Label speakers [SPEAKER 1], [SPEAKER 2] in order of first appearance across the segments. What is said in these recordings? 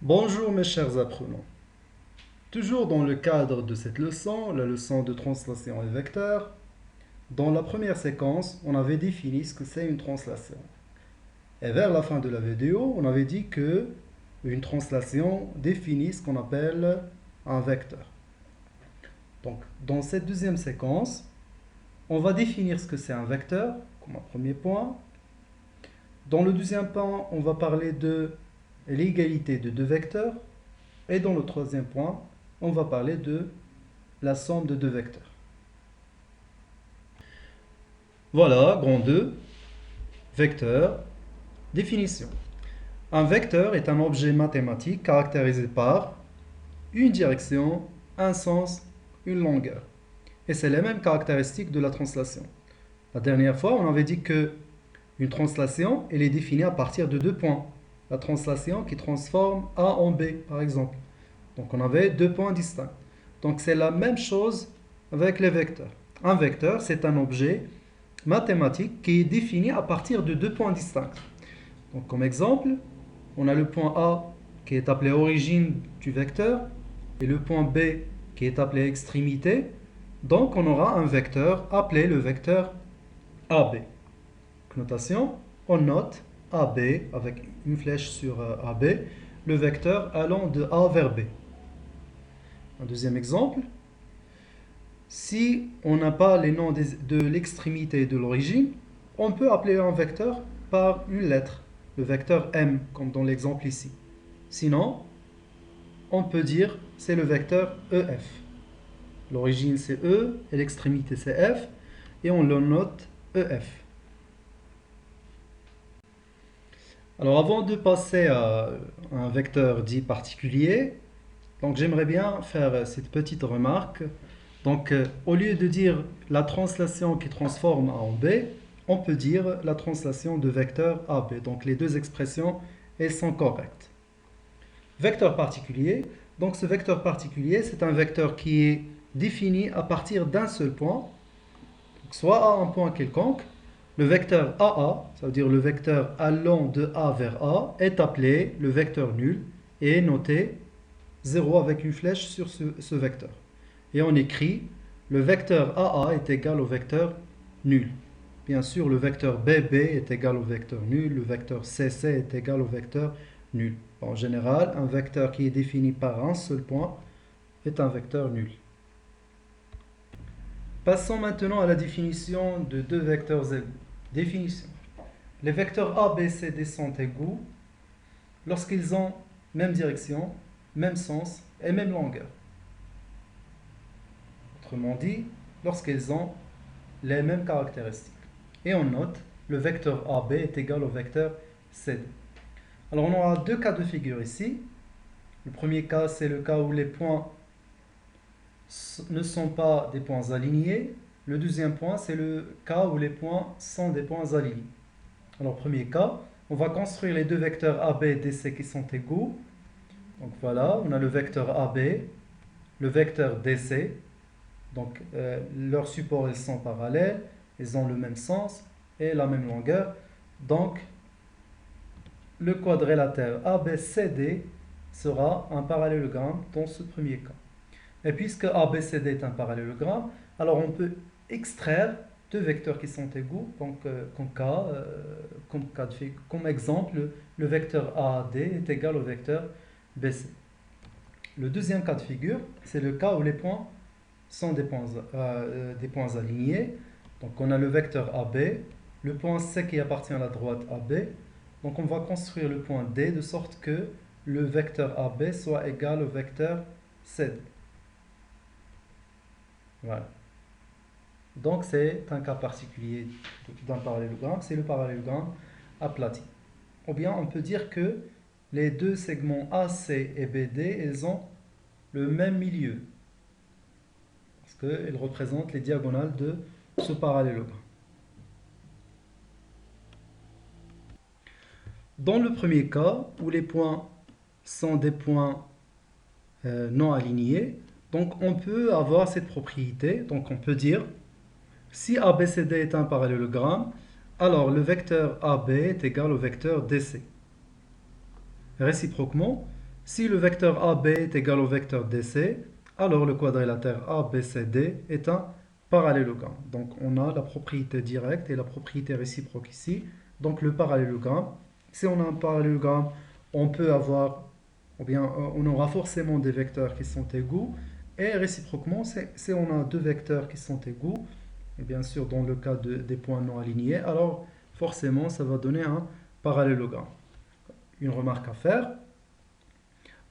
[SPEAKER 1] Bonjour mes chers apprenants. Toujours dans le cadre de cette leçon, la leçon de translation et vecteur, dans la première séquence, on avait défini ce que c'est une translation. Et vers la fin de la vidéo, on avait dit que une translation définit ce qu'on appelle un vecteur. Donc, dans cette deuxième séquence, on va définir ce que c'est un vecteur, comme un premier point. Dans le deuxième point, on va parler de l'égalité de deux vecteurs. Et dans le troisième point, on va parler de la somme de deux vecteurs. Voilà, grand 2, vecteur, définition. Un vecteur est un objet mathématique caractérisé par une direction, un sens, une longueur. Et c'est les mêmes caractéristiques de la translation. La dernière fois, on avait dit que une translation, elle est définie à partir de deux points. La translation qui transforme A en B, par exemple. Donc on avait deux points distincts. Donc c'est la même chose avec les vecteurs. Un vecteur, c'est un objet mathématique qui est défini à partir de deux points distincts. Donc comme exemple, on a le point A qui est appelé origine du vecteur et le point B qui est appelé extrémité. Donc on aura un vecteur appelé le vecteur AB. Notation, on note AB avec une flèche sur AB, le vecteur allant de A vers B. Un deuxième exemple, si on n'a pas les noms de l'extrémité et de l'origine, on peut appeler un vecteur par une lettre, le vecteur M, comme dans l'exemple ici. Sinon, on peut dire c'est le vecteur EF. L'origine c'est E et l'extrémité c'est F, et on le note EF. Alors avant de passer à un vecteur dit particulier, donc j'aimerais bien faire cette petite remarque. Donc au lieu de dire la translation qui transforme A en B, on peut dire la translation de vecteur AB. Donc les deux expressions, elles sont correctes. Vecteur particulier. Donc ce vecteur particulier, c'est un vecteur qui est défini à partir d'un seul point, soit à un point quelconque. Le vecteur AA, ça veut dire le vecteur allant de A vers A, est appelé le vecteur nul et est noté 0 avec une flèche sur ce vecteur. Et on écrit le vecteur AA est égal au vecteur nul. Bien sûr, le vecteur BB est égal au vecteur nul, le vecteur CC est égal au vecteur nul. En général, un vecteur qui est défini par un seul point est un vecteur nul. Passons maintenant à la définition de deux vecteurs égaux. Définition. Les vecteurs A, B, C, D sont égaux lorsqu'ils ont même direction, même sens et même longueur. Autrement dit, lorsqu'ils ont les mêmes caractéristiques. Et on note, le vecteur AB est égal au vecteur CD. Alors on aura deux cas de figure ici. Le premier cas, c'est le cas où les points ne sont pas des points alignés. Le deuxième point, c'est le cas où les points sont des points alignés. Alors, premier cas, on va construire les deux vecteurs AB et DC qui sont égaux. Donc voilà, on a le vecteur AB, le vecteur DC. Donc leurs supports ils sont parallèles, ils ont le même sens et la même longueur. Donc le quadrilatère ABCD sera un parallélogramme dans ce premier cas. Et puisque ABCD est un parallélogramme, alors on peut extraire deux vecteurs qui sont égaux, donc comme exemple, le vecteur AD est égal au vecteur BC. Le deuxième cas de figure, c'est le cas où les points sont des points alignés. Donc on a le vecteur AB, le point C qui appartient à la droite AB. Donc on va construire le point D de sorte que le vecteur AB soit égal au vecteur CD. Voilà. Donc c'est un cas particulier d'un parallélogramme, c'est le parallélogramme aplati. Ou bien on peut dire que les deux segments AC et BD, ils ont le même milieu. Parce qu'ils représentent les diagonales de ce parallélogramme. Dans le premier cas, où les points sont des points non alignés, donc on peut avoir cette propriété. Donc on peut dire, si ABCD est un parallélogramme, alors le vecteur AB est égal au vecteur DC. Réciproquement, Si le vecteur AB est égal au vecteur DC, alors le quadrilatère ABCD est un parallélogramme. Donc on a la propriété directe et la propriété réciproque ici. Donc le parallélogramme, si on a un parallélogramme, on peut avoir, ou bien on aura forcément des vecteurs qui sont égaux. Et réciproquement, si on a deux vecteurs qui sont égaux, et bien sûr dans le cas des points non alignés, alors forcément ça va donner un parallélogramme. Une remarque à faire.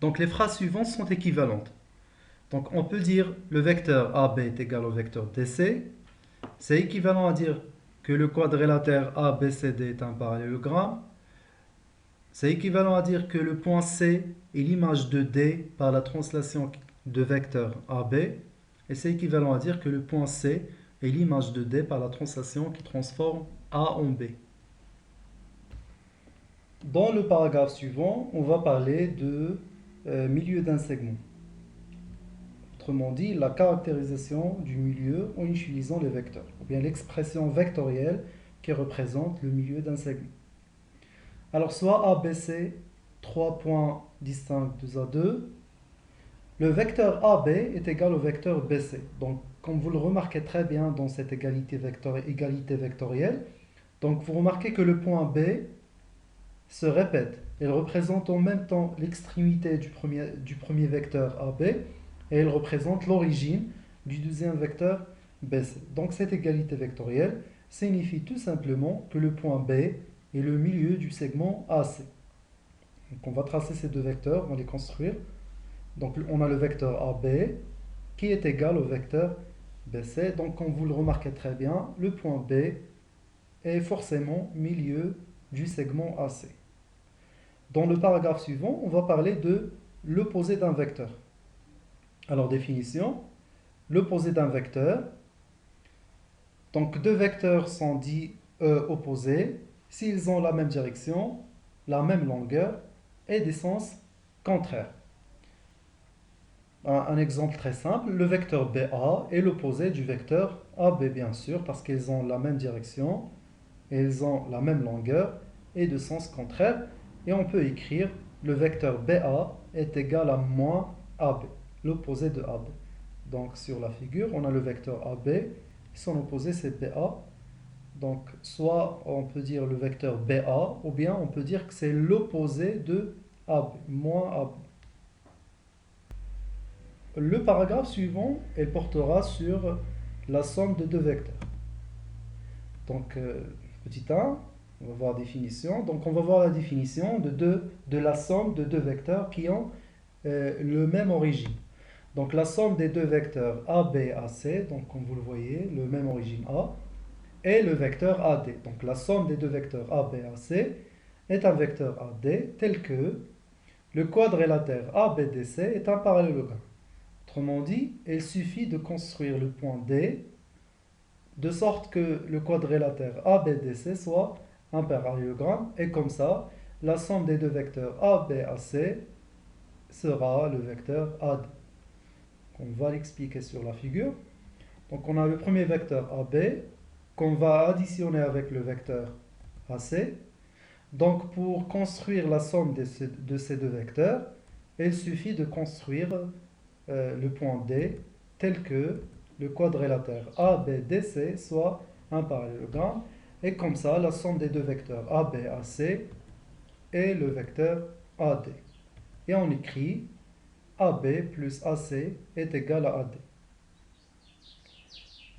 [SPEAKER 1] Donc les phrases suivantes sont équivalentes. Donc on peut dire le vecteur AB est égal au vecteur DC. C'est équivalent à dire que le quadrilatère ABCD est un parallélogramme. C'est équivalent à dire que le point C est l'image de D par la translation de vecteur AB. Et c'est équivalent à dire que le point C est l'image de D par la translation qui transforme A en B. Dans le paragraphe suivant, on va parler de milieu d'un segment. Autrement dit, la caractérisation du milieu en utilisant les vecteurs, ou bien l'expression vectorielle qui représente le milieu d'un segment. Alors, soit ABC, 3 points distincts 2 à 2, le vecteur AB est égal au vecteur BC. Donc, comme vous le remarquez très bien dans cette égalité vectorielle, donc vous remarquez que le point B se répète. Il représente en même temps l'extrémité du premier vecteur AB et il représente l'origine du deuxième vecteur BC. Donc cette égalité vectorielle signifie tout simplement que le point B est le milieu du segment AC. Donc on va tracer ces deux vecteurs, on va les construire. Donc on a le vecteur AB qui est égal au vecteur BC. Donc comme vous le remarquez très bien, le point B est forcément milieu du segment AC. Dans le paragraphe suivant, on va parler de l'opposé d'un vecteur. Alors, définition, l'opposé d'un vecteur. Donc, deux vecteurs sont dits opposés s'ils ont la même direction, la même longueur et des sens contraires. Un exemple très simple, le vecteur BA est l'opposé du vecteur AB, bien sûr, parce qu'ils ont la même direction, et ils ont la même longueur et de sens contraires. Et on peut écrire le vecteur BA est égal à moins AB, l'opposé de AB. Donc sur la figure, on a le vecteur AB, son opposé c'est BA. Donc soit on peut dire le vecteur BA, ou bien on peut dire que c'est l'opposé de AB, moins AB. Le paragraphe suivant, il portera sur la somme de deux vecteurs. Donc petit 1, on va voir définition. Donc on va voir la définition de la somme de deux vecteurs qui ont le même origine. Donc la somme des deux vecteurs AB, AC, donc comme vous le voyez, le même origine A, et le vecteur AD. Donc la somme des deux vecteurs AB, AC est un vecteur AD tel que le quadrilatère ABDC est un parallélogramme. Autrement dit, il suffit de construire le point D de sorte que le quadrilatère ABDC soit un parallélogramme, et comme ça, la somme des deux vecteurs ABAC sera le vecteur AD. On va l'expliquer sur la figure. Donc on a le premier vecteur AB qu'on va additionner avec le vecteur AC. Donc pour construire la somme de ces deux vecteurs, il suffit de construire le point D tel que le quadrilatère ABDC soit un parallélogramme, et comme ça la somme des deux vecteurs ABAC est le vecteur AD. Et on écrit AB plus AC est égal à AD.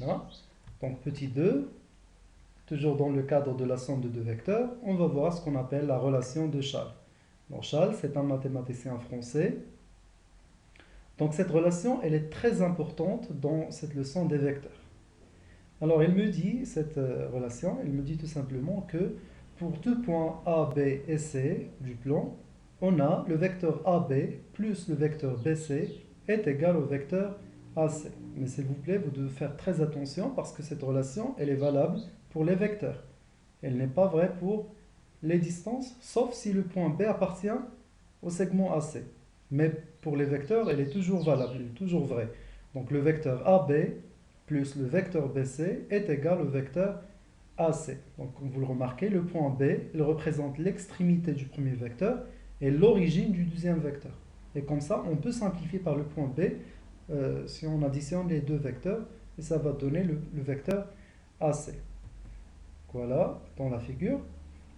[SPEAKER 1] Là. Donc petit 2, toujours dans le cadre de la somme de deux vecteurs, on va voir ce qu'on appelle la relation de Schall. Donc Schall, c'est un mathématicien français. Donc cette relation, elle est très importante dans cette leçon des vecteurs. Alors il me dit, cette relation, il me dit tout simplement que pour deux points A, B et C du plan, on a le vecteur AB plus le vecteur BC est égal au vecteur AC. Mais s'il vous plaît, vous devez faire très attention parce que cette relation, elle est valable pour les vecteurs. Elle n'est pas vraie pour les distances, sauf si le point B appartient au segment AC. Mais pour les vecteurs, elle est toujours valable, elle est toujours vraie. Donc le vecteur AB plus le vecteur BC est égal au vecteur AC. Donc comme vous le remarquez, le point B, il représente l'extrémité du premier vecteur et l'origine du deuxième vecteur. Et comme ça, on peut simplifier par le point B si on additionne les deux vecteurs, et ça va donner le vecteur AC. Voilà, dans la figure.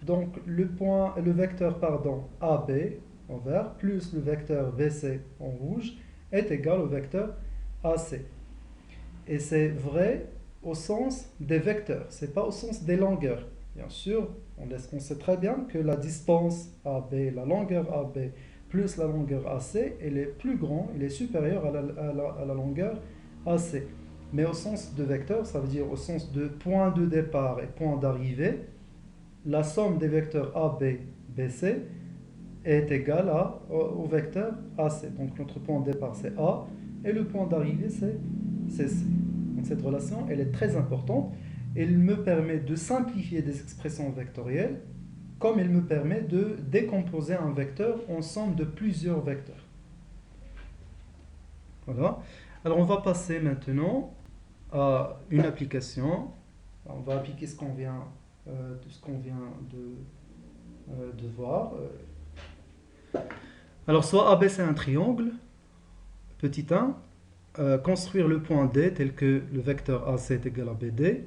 [SPEAKER 1] Donc le vecteur AB en vert plus le vecteur BC en rouge est égal au vecteur AC. Et c'est vrai au sens des vecteurs, c'est pas au sens des longueurs. Bien sûr, on sait très bien que la distance AB, la longueur AB plus la longueur AC, elle est plus grande, elle est supérieure à la longueur AC. Mais au sens de vecteur, ça veut dire au sens de point de départ et point d'arrivée, la somme des vecteurs AB, BC est égale au vecteur AC. Donc notre point de départ c'est A et le point d'arrivée c'est C. Donc cette relation elle est très importante. Elle me permet de simplifier des expressions vectorielles comme elle me permet de décomposer un vecteur en somme de plusieurs vecteurs. Voilà. Alors on va passer maintenant à une application. On va appliquer ce qu'on vient de voir. Alors soit AB c'est un triangle, petit 1, construire le point D tel que le vecteur AC est égal à BD.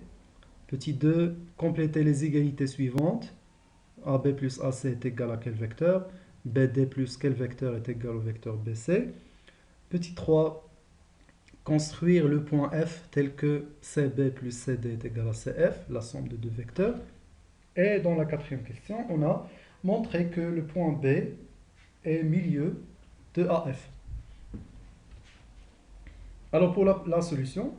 [SPEAKER 1] Petit 2, compléter les égalités suivantes. AB plus AC est égal à quel vecteur? BD plus quel vecteur est égal au vecteur BC? Petit 3, construire le point F tel que CB plus CD est égal à CF, la somme de deux vecteurs. Et dans la quatrième question, on a montré que le point B est milieu de AF. Alors pour la solution,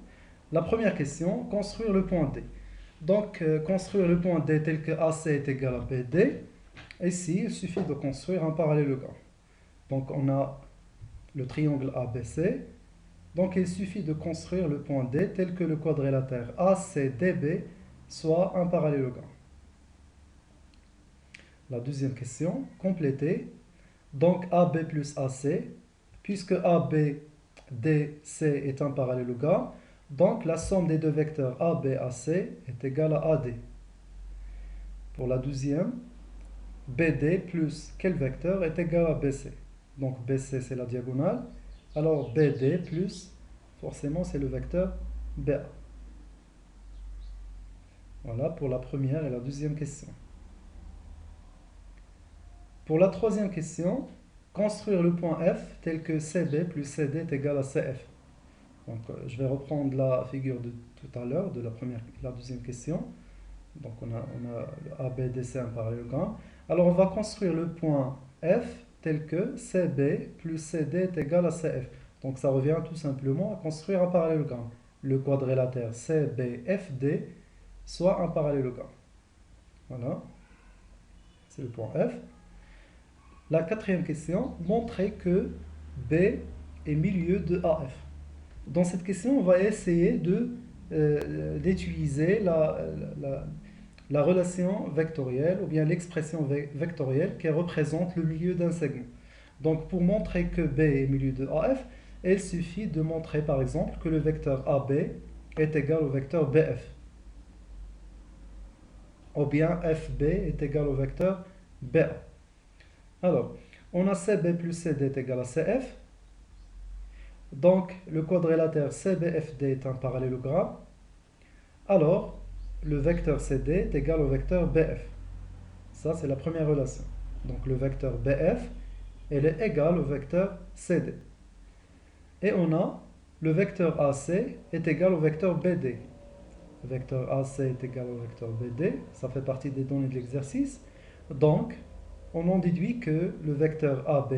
[SPEAKER 1] la première question, construire le point D. Donc construire le point D tel que AC est égal à BD. Ici, il suffit de construire un parallélogramme. Donc on a le triangle ABC. Donc il suffit de construire le point D tel que le quadrilatère ACDB soit un parallélogramme. La deuxième question, compléter. Donc AB plus AC, puisque ABDC est un parallélogramme, donc la somme des deux vecteurs ABAC est égale à AD. Pour la deuxième, BD plus quel vecteur est égal à BC? Donc BC c'est la diagonale, alors BD plus, forcément c'est le vecteur BA. Voilà pour la première et la deuxième question. Pour la troisième question, construire le point F tel que CB plus CD est égal à CF. Donc, je vais reprendre la figure de tout à l'heure, de la deuxième question. Donc, on a le ABDC un parallélogramme. Alors, on va construire le point F tel que CB plus CD est égal à CF. Donc, ça revient tout simplement à construire un parallélogramme. Le quadrilatère CBFD soit un parallélogramme. Voilà, c'est le point F. La quatrième question, montrer que B est milieu de AF. Dans cette question, on va essayer d'utiliser la relation vectorielle ou bien l'expression vectorielle qui représente le milieu d'un segment. Donc pour montrer que B est milieu de AF, il suffit de montrer par exemple que le vecteur AB est égal au vecteur BF. Ou bien FB est égal au vecteur BA. Alors, on a CB plus CD est égal à CF. Donc, le quadrilatère CBFD est un parallélogramme. Alors, le vecteur CD est égal au vecteur BF. Ça, c'est la première relation. Donc, le vecteur BF, elle est égal au vecteur CD. Et on a le vecteur AC est égal au vecteur BD. Le vecteur AC est égal au vecteur BD. Ça fait partie des données de l'exercice. Donc, on en déduit que le vecteur AB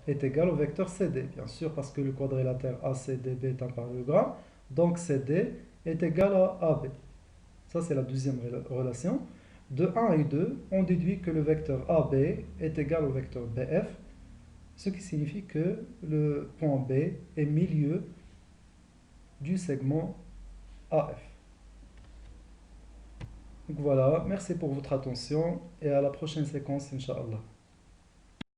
[SPEAKER 1] est égal au vecteur CD, bien sûr, parce que le quadrilatère ACDB est un parallélogramme, donc CD est égal à AB. Ça, c'est la deuxième relation. De 1 et 2, on déduit que le vecteur AB est égal au vecteur BF, ce qui signifie que le point B est milieu du segment AF. Donc voilà, merci pour votre attention et à la prochaine séquence, Inch'Allah.